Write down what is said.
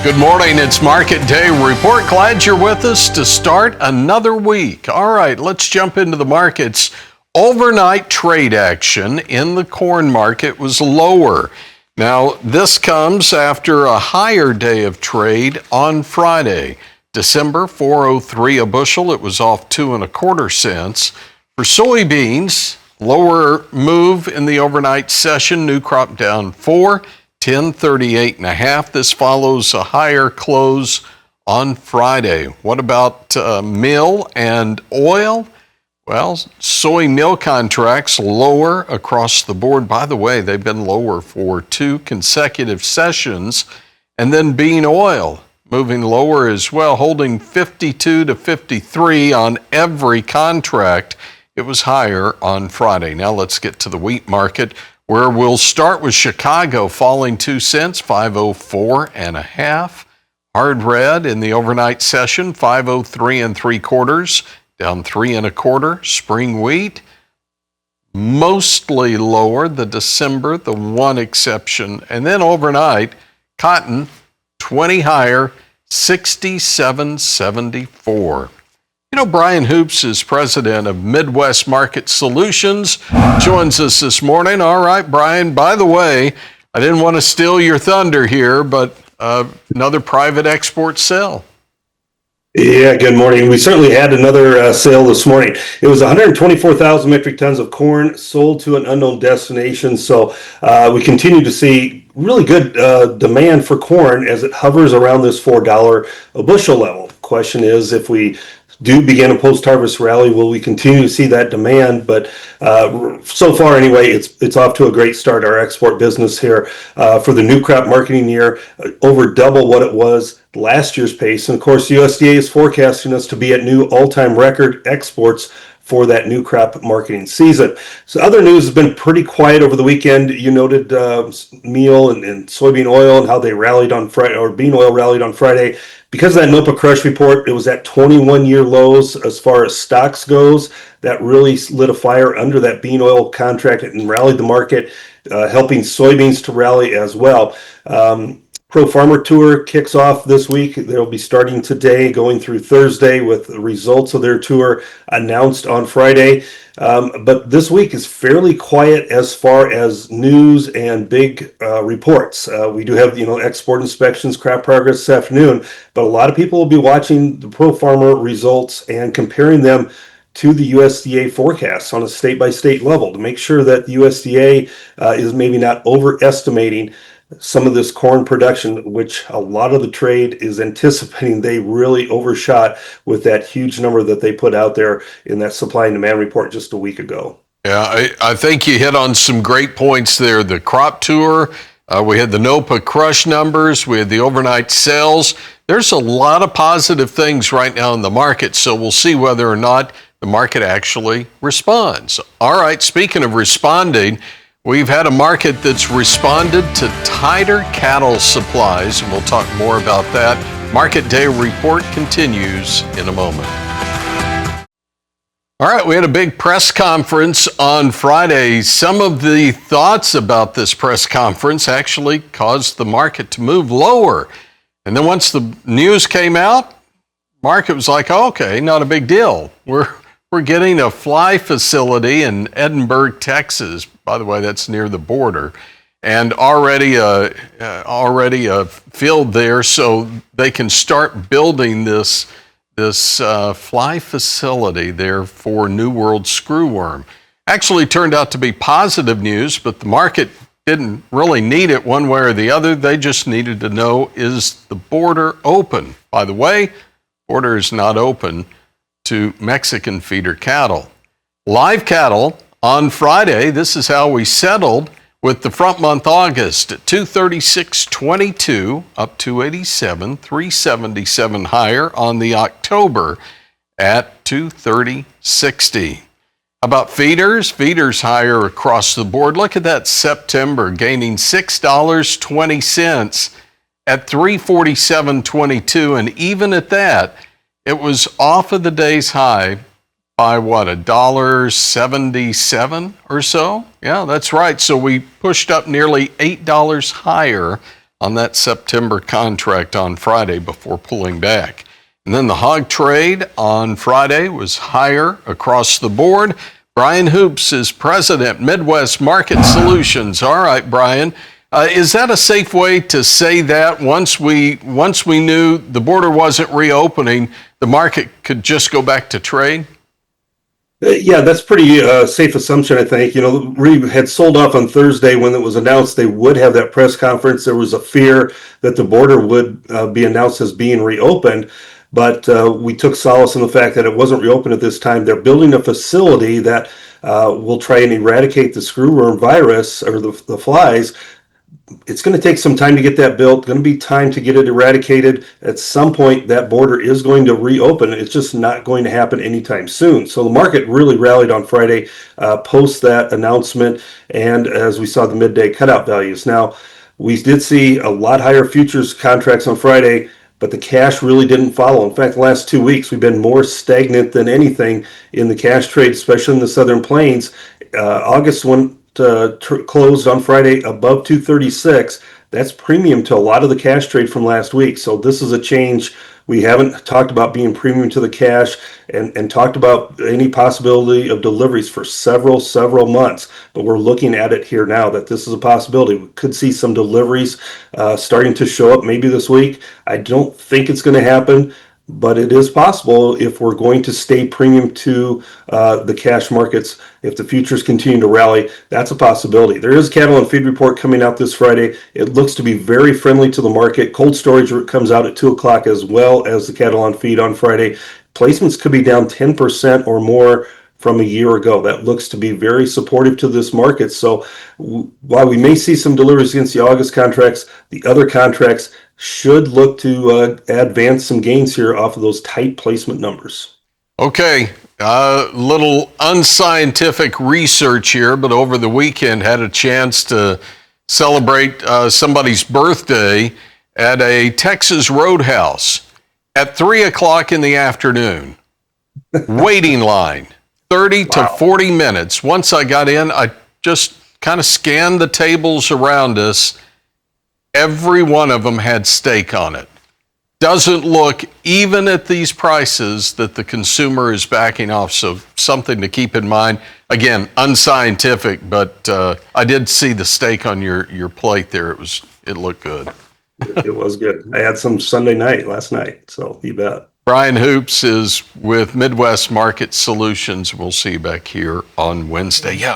Good morning, it's Market Day Report. Glad you're with us to start another week. All right, let's jump into the markets. Overnight trade action in the corn market was lower. Now, this comes after a higher day of trade on Friday. December, 403 a bushel. It was off 2.25 cents. For soybeans, lower move in the overnight session. New crop down 4. 1038.5. This follows a higher close on Friday. What about meal and oil? Well, soy meal contracts lower across the board. By the way, they've been lower for 2 consecutive sessions. And then bean oil moving lower as well, holding 52 to 53 on every contract. It was higher on Friday. Now let's get to the wheat market, where we'll start with Chicago falling 2 cents, 504.5. Hard red in the overnight session, 503.75, down 3.25. Spring wheat mostly lower. The December, the one exception, and then overnight cotton 20 higher, 67.74. You know, Brian Hoops is president of Midwest Market Solutions, joins us this morning. All right, Brian, by the way, I didn't want to steal your thunder here, but another private export sale. Yeah, good morning. We certainly had another sale this morning. It was 124,000 metric tons of corn sold to an unknown destination. So we continue to see really good demand for corn as it hovers around this $4 a bushel level. Question is, if we do begin a post-harvest rally, will we continue to see that demand? But so far anyway, it's off to a great start. Our export business here for the new crop marketing year, over double what it was last year's pace. And of course, the USDA is forecasting us to be at new all-time record exports for that new crop marketing season. So other news has been pretty quiet over the weekend. You noted meal and soybean oil and how they rallied on Friday, or bean oil rallied on Friday. Because of that NOPA crush report, it was at 21-year lows as far as stocks goes. That really lit a fire under that bean oil contract and rallied the market, helping soybeans to rally as well. Pro Farmer Tour kicks off this week. They'll be starting today, going through Thursday, with the results of their tour announced on Friday. But this week is fairly quiet as far as news and big reports. We do have, export inspections, crop progress this afternoon, but a lot of people will be watching the Pro Farmer results and comparing them to the USDA forecasts on a state-by-state level to make sure that the USDA is maybe not overestimating some of this corn production, which a lot of the trade is anticipating they really overshot with that huge number that they put out there in that supply and demand report just a week ago. Yeah, I think you hit on some great points there. The crop tour, we had the NOPA crush numbers, we had the overnight sales. There's a lot of positive things right now in the market, so we'll see whether or not the market actually responds. All right, speaking of responding, we've had a market that's responded to tighter cattle supplies, and we'll talk more about that. Market Day Report continues in a moment. All right, we had a big press conference on Friday. Some of the thoughts about this press conference actually caused the market to move lower. And then once the news came out, market was like, okay, not a big deal. We're getting a fly facility in Edinburgh, Texas. By the way, that's near the border, and already a field there, so they can start building this fly facility there for New World screwworm. Actually turned out to be positive news, but the market didn't really need it one way or the other. They just needed to know, is the border open? By the way, border is not open to Mexican feeder cattle. Live cattle on Friday, this is how we settled with the front month August at 236.22, up 287, 377 higher on the October at 230.60. About feeders? Feeders higher across the board. Look at that September, gaining $6.20 at 347.22, and even at that, it was off of the day's high by what, $1.77 or so? Yeah, that's right. So we pushed up nearly $8 higher on that September contract on Friday before pulling back. And then the hog trade on Friday was higher across the board. Brian Hoops is president, Midwest Market Solutions. All right, Brian, is that a safe way to say that once we knew the border wasn't reopening, the market could just go back to trade? Yeah, that's pretty safe assumption, I think. We had sold off on Thursday when it was announced they would have that press conference. There was a fear that the border would be announced as being reopened, but we took solace in the fact that it wasn't reopened at this time. They're building a facility that will try and eradicate the screwworm virus or the flies. It's going to take some time to get that built, going to be time to get it eradicated. At some point, that border is going to reopen. It's just not going to happen anytime soon. So the market really rallied on Friday post that announcement, and as we saw the midday cutout values. Now, we did see a lot higher futures contracts on Friday, but the cash really didn't follow. In fact, the last 2 weeks, we've been more stagnant than anything in the cash trade, especially in the Southern Plains. August closed on Friday above 236. That's premium to a lot of the cash trade from last week. So this is a change. We haven't talked about being premium to the cash and talked about any possibility of deliveries for several months. But we're looking at it here now that this is a possibility. We could see some deliveries starting to show up maybe this week. I don't think it's going to happen, but it is possible if we're going to stay premium to the cash markets. If the futures continue to rally, that's a possibility. There is a cattle and feed report coming out this Friday. It looks to be very friendly to the market. Cold storage comes out at 2 o'clock as well as the cattle on feed on Friday. Placements could be down 10% or more from a year ago. That looks to be very supportive to this market. So while we may see some deliveries against the August contracts, the other contracts should look to advance some gains here off of those tight placement numbers. Okay, little unscientific research here, but over the weekend had a chance to celebrate somebody's birthday at a Texas roadhouse at 3 o'clock in the afternoon. Waiting line, 30 to 40 minutes. Once I got in, I just kind of scanned the tables around us. Every one of them had steak on it. Doesn't look, even at these prices, that the consumer is backing off. So something to keep in mind. Again, unscientific, but I did see the steak on your plate there. It looked good. It was good. I had some Sunday night last night, so you bet. Brian Hoops is with Midwest Market Solutions. We'll see you back here on Wednesday. Yeah.